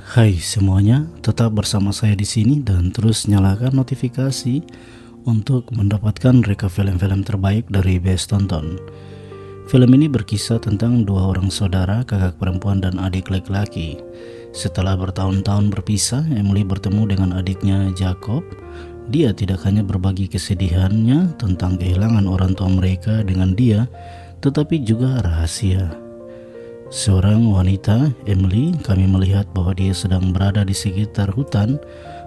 Hai semuanya, tetap bersama saya di sini dan terus nyalakan notifikasi untuk mendapatkan reka film-film terbaik dari Best Tonton. Film ini berkisah tentang dua orang saudara, kakak perempuan dan adik laki-laki. Setelah bertahun-tahun berpisah, Emily bertemu dengan adiknya Jacob. Dia tidak hanya berbagi kesedihannya tentang kehilangan orang tua mereka dengan dia, tetapi juga rahasia. Seorang wanita, Emily, kami melihat bahwa dia sedang berada di sekitar hutan.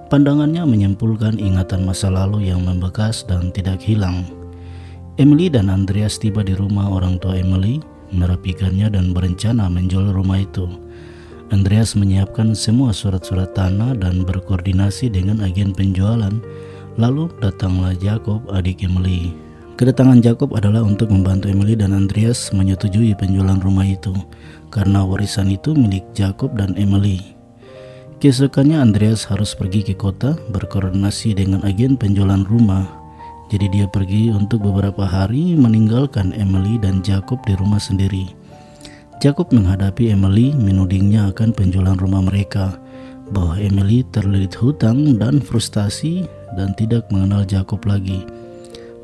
Pandangannya menyimpulkan ingatan masa lalu yang membekas dan tidak hilang. Emily dan Andreas tiba di rumah orang tua Emily, merapikannya dan berencana menjual rumah itu. Andreas menyiapkan semua surat-surat tanah dan berkoordinasi dengan agen penjualan. Lalu datanglah Jacob, adik Emily. Kedatangan Jacob adalah untuk membantu Emily dan Andreas menyetujui penjualan rumah itu, karena warisan itu milik Jacob dan Emily. Keesokannya Andreas harus pergi ke kota berkoordinasi dengan agen penjualan rumah. Jadi dia pergi untuk beberapa hari meninggalkan Emily dan Jacob di rumah sendiri. Jacob menghadapi Emily menudingnya akan penjualan rumah mereka, bahwa Emily terlilit hutang dan frustasi dan tidak mengenal Jacob lagi.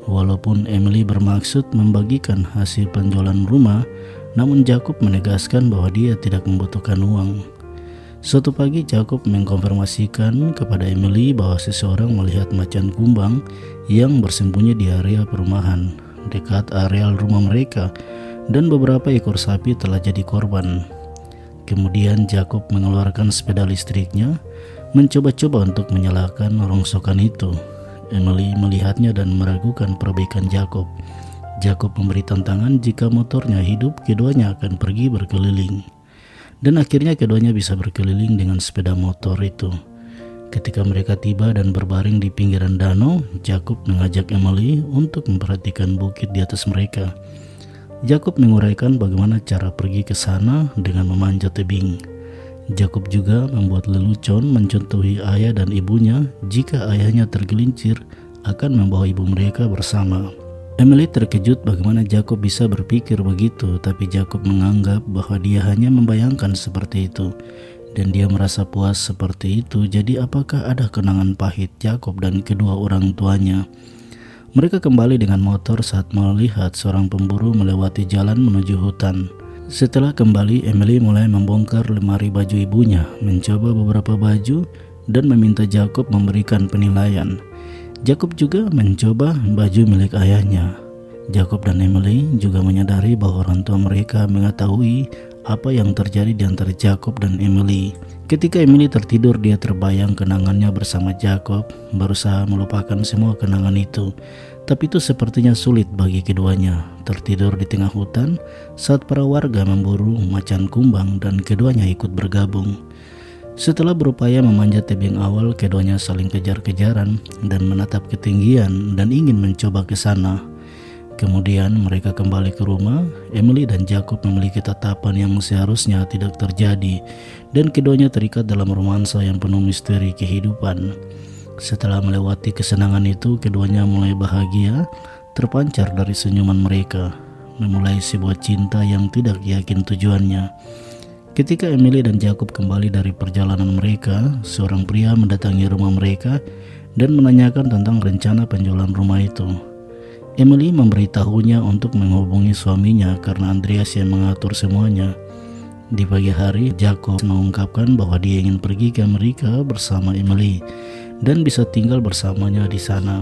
Walaupun Emily bermaksud membagikan hasil penjualan rumah, namun Jacob menegaskan bahwa dia tidak membutuhkan uang. Suatu pagi Jacob mengkonfirmasikan kepada Emily bahwa seseorang melihat macan kumbang yang bersembunyi di area perumahan dekat areal rumah mereka, dan beberapa ekor sapi telah jadi korban. Kemudian Jacob mengeluarkan sepeda listriknya, mencoba-coba untuk menyalakan rongsokan itu. Emily melihatnya dan meragukan perbaikan Jacob. Jacob memberi tantangan jika motornya hidup, keduanya akan pergi berkeliling. Dan akhirnya keduanya bisa berkeliling dengan sepeda motor itu. Ketika mereka tiba dan berbaring di pinggiran danau, Jacob mengajak Emily untuk memperhatikan bukit di atas mereka. Jacob menguraikan bagaimana cara pergi ke sana dengan memanjat tebing. Jacob juga membuat lelucon mencontohi ayah dan ibunya jika ayahnya tergelincir akan membawa ibu mereka bersama. Emily terkejut bagaimana Jacob bisa berpikir begitu, tapi Jacob menganggap bahwa dia hanya membayangkan seperti itu dan dia merasa puas seperti itu. Jadi apakah ada kenangan pahit Jacob dan kedua orang tuanya? Mereka kembali dengan motor saat melihat seorang pemburu melewati jalan menuju hutan. Setelah kembali, Emily mulai membongkar lemari baju ibunya, mencoba beberapa baju, dan meminta Jacob memberikan penilaian. Jacob juga mencoba baju milik ayahnya. Jacob dan Emily juga menyadari bahwa orang tua mereka mengetahui apa yang terjadi di antara Jacob dan Emily. Ketika Emily tertidur, dia terbayang kenangannya bersama Jacob, berusaha melupakan semua kenangan itu. Tapi itu sepertinya sulit bagi keduanya. Tertidur di tengah hutan saat para warga memburu macan kumbang dan keduanya ikut bergabung. Setelah berupaya memanjat tebing awal, keduanya saling kejar-kejaran dan menatap ketinggian dan ingin mencoba ke sana. Kemudian mereka kembali ke rumah. Emily dan Jacob memiliki tatapan yang seharusnya tidak terjadi, dan keduanya terikat dalam romansa yang penuh misteri kehidupan. Setelah melewati kesenangan itu, keduanya mulai bahagia, terpancar dari senyuman mereka, memulai sebuah cinta yang tidak yakin tujuannya. Ketika Emily dan Jacob kembali dari perjalanan mereka, seorang pria mendatangi rumah mereka dan menanyakan tentang rencana penjualan rumah itu. Emily memberitahunya untuk menghubungi suaminya karena Andreas yang mengatur semuanya. Di pagi hari, Jacob mengungkapkan bahwa dia ingin pergi ke Amerika bersama Emily dan bisa tinggal bersamanya di sana.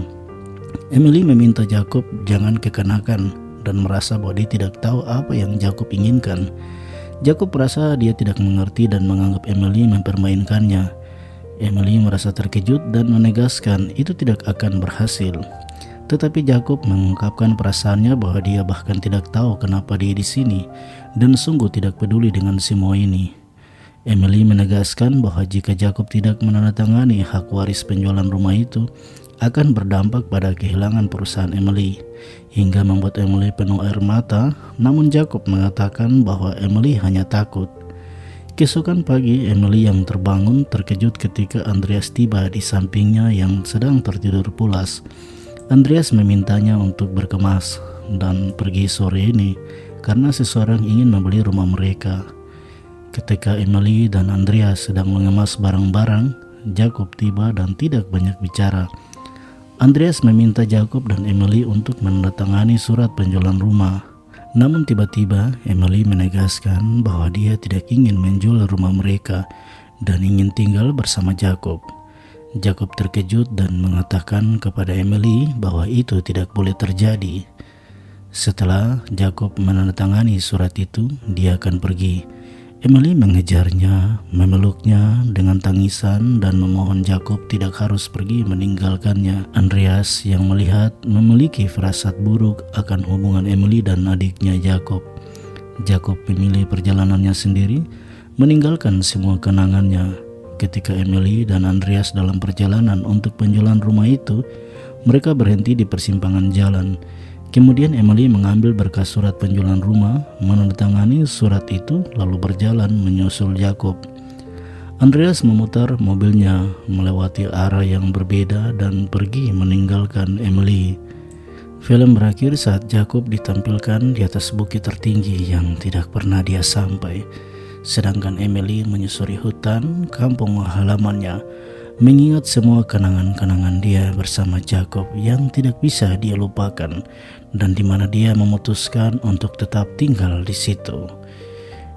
Emily meminta Jacob jangan kekanakan dan merasa bahwa dia tidak tahu apa yang Jacob inginkan. Jacob merasa dia tidak mengerti dan menganggap Emily mempermainkannya. Emily merasa terkejut dan menegaskan itu tidak akan berhasil. Tetapi Jacob mengungkapkan perasaannya bahwa dia bahkan tidak tahu kenapa dia di sini dan sungguh tidak peduli dengan semua ini. Emily menegaskan bahwa jika Jacob tidak menandatangani hak waris penjualan rumah itu, akan berdampak pada kehilangan perusahaan Emily, hingga membuat Emily penuh air mata. Namun Jacob mengatakan bahwa Emily hanya takut. Keesokan pagi, Emily yang terbangun terkejut ketika Andreas tiba di sampingnya yang sedang tertidur pulas. Andreas memintanya untuk berkemas dan pergi sore ini karena seseorang ingin membeli rumah mereka. Ketika Emily dan Andreas sedang mengemas barang-barang, Jacob tiba dan tidak banyak bicara. Andreas meminta Jacob dan Emily untuk menandatangani surat penjualan rumah. Namun tiba-tiba Emily menegaskan bahwa dia tidak ingin menjual rumah mereka dan ingin tinggal bersama Jacob. Jacob terkejut dan mengatakan kepada Emily bahwa itu tidak boleh terjadi. Setelah Jacob menandatangani surat itu, dia akan pergi. Emily mengejarnya, memeluknya dengan tangisan dan memohon Jacob tidak harus pergi meninggalkannya. Andreas yang melihat memiliki firasat buruk akan hubungan Emily dan adiknya Jacob. Jacob memilih perjalanannya sendiri, meninggalkan semua kenangannya. Ketika Emily dan Andreas dalam perjalanan untuk penjualan rumah itu, mereka berhenti di persimpangan jalan. Kemudian Emily mengambil berkas surat penjualan rumah, menandatangani surat itu, lalu berjalan menyusul Jacob. Andreas memutar mobilnya melewati arah yang berbeda dan pergi meninggalkan Emily. Film berakhir saat Jacob ditampilkan di atas bukit tertinggi yang tidak pernah dia sampai, sedangkan Emily menyusuri hutan kampung halamannya, mengingat semua kenangan-kenangan dia bersama Jacob yang tidak bisa dia lupakan dan di mana dia memutuskan untuk tetap tinggal di situ.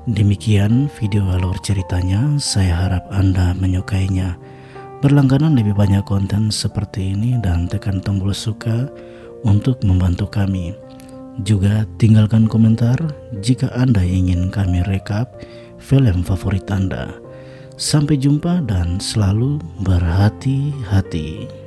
Demikian video alur ceritanya, saya harap Anda menyukainya. Berlangganan lebih banyak konten seperti ini dan tekan tombol suka untuk membantu kami. Juga tinggalkan komentar jika Anda ingin kami rekap film favorit Anda. Sampai jumpa dan selalu berhati-hati.